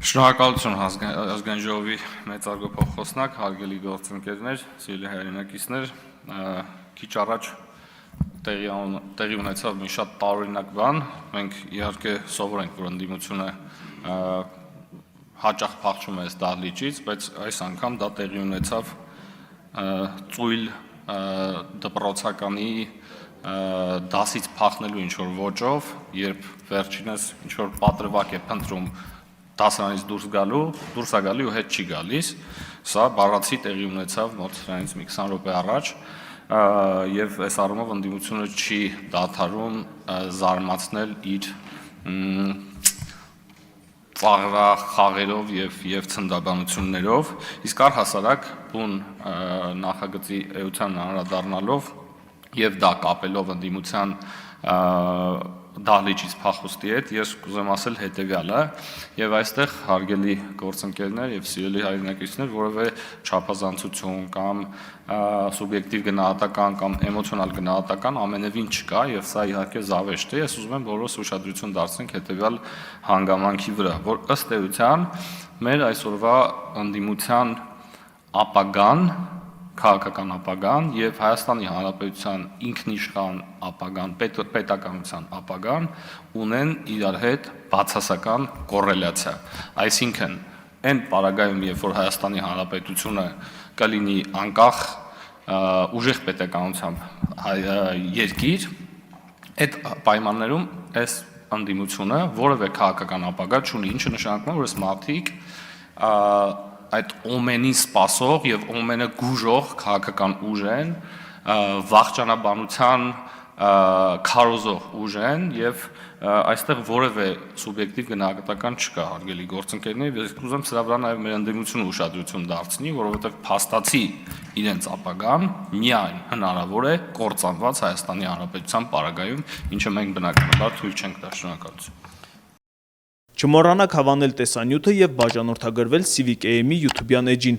Շնորհակալություն ազգային ժողովի մեծարգո փոխխոսնակ, հարգելի գործընկերներ, սիրելի հայրենակիցներ, քիչ առաջ տեղի ունեցավ մի շատ տարօրինակ բան, մենք իհարկե սովոր ենք, որ ընդդիմությունը հաճախ փախչում է այս դահլիճից, բայց այս անգամ դա տեղի ունեցավ ծույլ դպրոցականի դասից փախնելու ինչ-որ ոճով, երբ վերջինս ինչ-որ պատրվակ է փնտրում դասարանից դուրս է գալի ու հետ չի գալիս, սա բառացի տեղի ունեցավ մոտ սրանից մի 20 րոպե առաջ, եւ այս առումով ընդդիմությունը չի դադարում զարմացնել իր ծաղրախաղերով եւ ցնդաբանություններով, իսկ առհասարակ բուն նախագծի էության անդրադառնալով եւ դա կապելով ընդդիմության դահլիճից փախուստի հետ, ես կուզեմ ասել հետեւյալը, եւ այստեղ հարգելի գործընկերներ եւ սիրելի հայրենակիցներ, որևէ չափազանցություն կամ սուբյեկտիվ գնահատական կամ էմոցիոնալ գնահատական ամենևին չկա եւ սա իհարկե զավեշտ է, ես ուզում եմ բոլորս ուշադրություն դարձնենք հետեւյալ հանգամանքի վրա, որ ըստ էության մեր այսօրվա ընդդիմության ապագան քաղաքական ապագան եւ Հայաստանի Հանրապետության ինքնիշխան ապագան, պետականության ապագան ունեն իրար հետ բացասական կոռելյացիա։ Այսինքն, այն պարագայում, երբ որ Հայաստանի Հանրապետությունը կլինի անկախ ուժեղ պետականությամբ երկիր, այդ պայմաններում այս ընդդիմությունը որևէ քաղաքական ապագա չունի, ինչը նշանակում է, որ այս մարդիկ այդ օմենին սպասող եւ օմենը գուժող քաղաքական ուժ են, վախճանաբանության քարոզող ուժ են եւ այստեղ որևէ սուբյեկտիվ գնահատական չկա, հարգելի գործընկերներ, ես կուզեմ սրա վրա նաեւ մեր ընդդիմությունը ուշադրություն դարձնի, որովհետեւ փաստացի իրենց ապագան միայն հնարավոր է կործանված Հայաստանի Հանրապետության պարագայում, ինչը մենք բնականաբար թույլ չենք տա։ Շնորհակալություն։ Չմոռանաք հավանել տեսանյութը եւ բաժանորդագրվել Civic AM-ի YouTube-յան էջին։